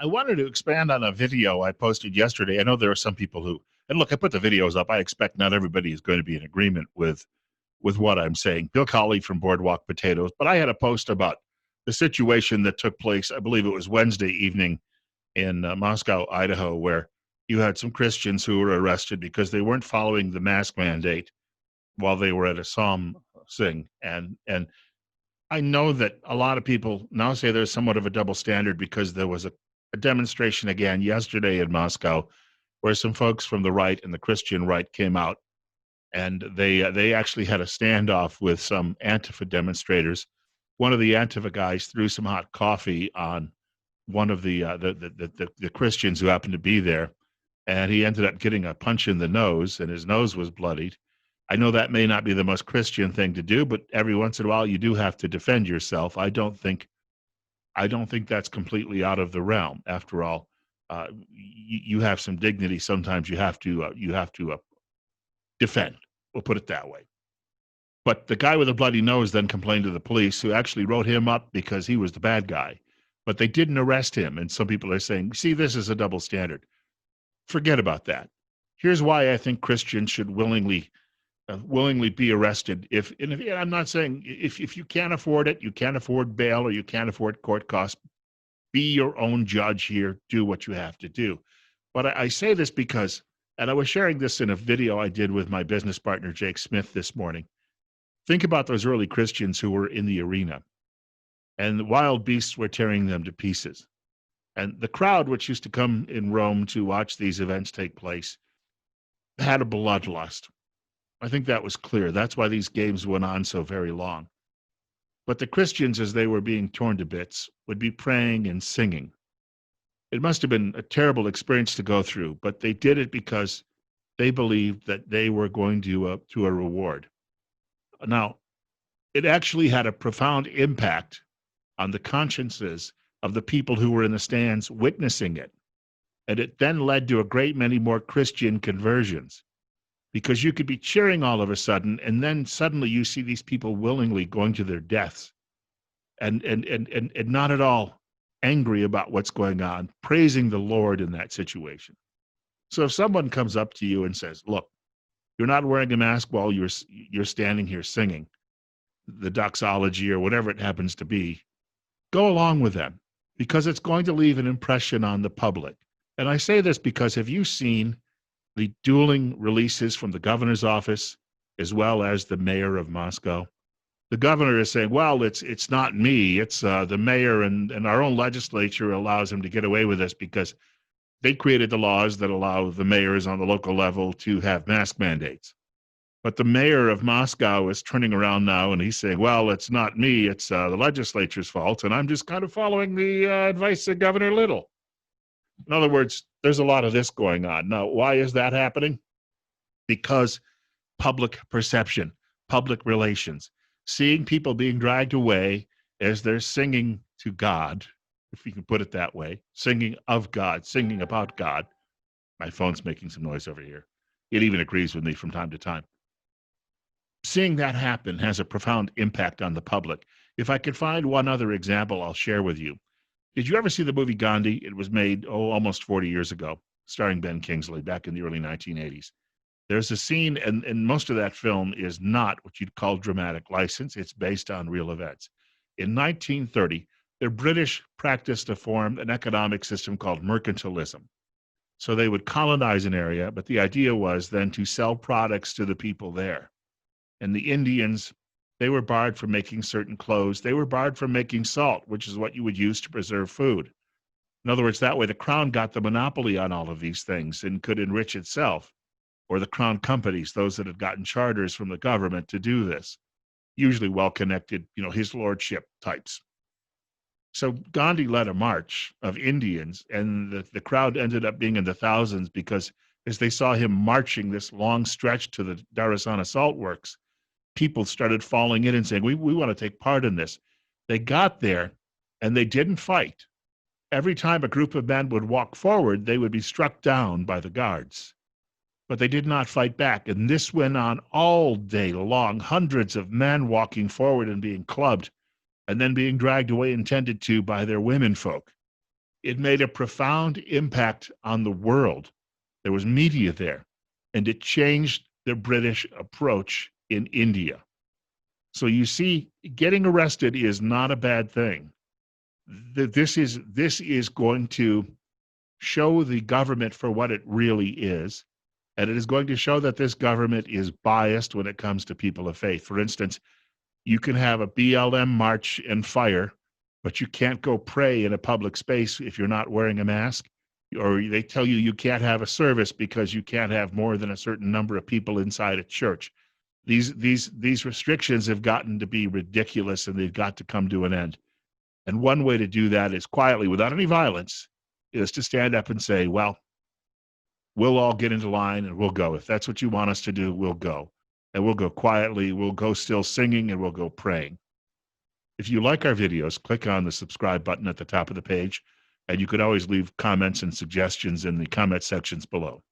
I wanted to expand on a video I posted yesterday. I know there are some people who, and look, I put the videos up. I expect not everybody is going to be in agreement with what I'm saying. Bill Colley from Boardwalk Potatoes, but I had a post about the situation that took place. I believe it was Wednesday evening in Moscow, Idaho, where you had some Christians who were arrested because they weren't following the mask mandate while they were at a psalm sing. And I know that a lot of people now say there's somewhat of a double standard because there was a demonstration again yesterday in Moscow where some folks from the right and the Christian right came out, and they actually had a standoff with some Antifa demonstrators. One of the Antifa guys threw some hot coffee on one of the Christians who happened to be there, and he ended up getting a punch in the nose, and his nose was bloodied. I know that may not be the most Christian thing to do, but every once in a while you do have to defend yourself. I don't think that's completely out of the realm. After all, you have some dignity. Sometimes you have to defend. We'll put it that way. But the guy with the bloody nose then complained to the police, who actually wrote him up because he was the bad guy. But they didn't arrest him. And some people are saying, see, this is a double standard. Forget about that. Here's why I think Christians should willingly be arrested. I'm not saying if you can't afford it, you can't afford bail, or you can't afford court costs, be your own judge here. Do what you have to do. But I say this because, and I was sharing this in a video I did with my business partner, Jake Smith, this morning. Think about those early Christians who were in the arena, and the wild beasts were tearing them to pieces. And the crowd, which used to come in Rome to watch these events take place, had a bloodlust. I think that was clear. That's why these games went on so very long. But the Christians, as they were being torn to bits, would be praying and singing. It must have been a terrible experience to go through, but they did it because they believed that they were going to a reward. Now, it actually had a profound impact on the consciences of the people who were in the stands witnessing it. And it then led to a great many more Christian conversions, because you could be cheering all of a sudden, and then suddenly you see these people willingly going to their deaths and not at all angry about what's going on, praising the Lord in that situation. So if someone comes up to you and says, look, you're not wearing a mask while you're standing here singing the doxology or whatever it happens to be, go along with them, because it's going to leave an impression on the public. And I say this because, have you seen the dueling releases from the governor's office as well as the mayor of Moscow? The governor is saying, well, it's not me, it's the mayor, and our own legislature allows him to get away with this because they created the laws that allow the mayors on the local level to have mask mandates. But the mayor of Moscow is turning around now and he's saying, well, it's not me, it's the legislature's fault, and I'm just kind of following the advice of Governor Little. In other words, there's a lot of this going on. Now, why is that happening? Because public perception, public relations, seeing people being dragged away as they're singing to God, if you can put it that way, singing of God, singing about God. My phone's making some noise over here. It even agrees with me from time to time. Seeing that happen has a profound impact on the public. If I could find one other example, I'll share with you. Did you ever see the movie Gandhi? It was made, almost 40 years ago, starring Ben Kingsley back in the early 1980s. There's a scene, and most of that film is not what you'd call dramatic license. It's based on real events. In 1930, the British practiced to form an economic system called mercantilism. So they would colonize an area, but the idea was then to sell products to the people there. And the Indians, they were barred from making certain clothes. They were barred from making salt, which is what you would use to preserve food. In other words, that way the crown got the monopoly on all of these things and could enrich itself, or the crown companies, those that had gotten charters from the government to do this, usually well-connected, his lordship types. So Gandhi led a march of Indians, and the crowd ended up being in the thousands because as they saw him marching this long stretch to the Darasana Salt Works, people started falling in and saying, we want to take part in this. They got there, and they didn't fight. Every time a group of men would walk forward, they would be struck down by the guards. But they did not fight back, and this went on all day long, hundreds of men walking forward and being clubbed, and then being dragged away and tended to by their womenfolk. It made a profound impact on the world. There was media there, and it changed the British approach in India. So you see, getting arrested is not a bad thing. This is going to show the government for what it really is, and it is going to show that this government is biased when it comes to people of faith. For instance, you can have a BLM march and fire, but you can't go pray in a public space if you're not wearing a mask, or they tell you can't have a service because you can't have more than a certain number of people inside a church. These restrictions have gotten to be ridiculous, and they've got to come to an end. And one way to do that is quietly, without any violence, is to stand up and say, well, we'll all get into line and we'll go. If that's what you want us to do, we'll go. And we'll go quietly, we'll go still singing, and we'll go praying. If you like our videos, click on the subscribe button at the top of the page, and you could always leave comments and suggestions in the comment sections below.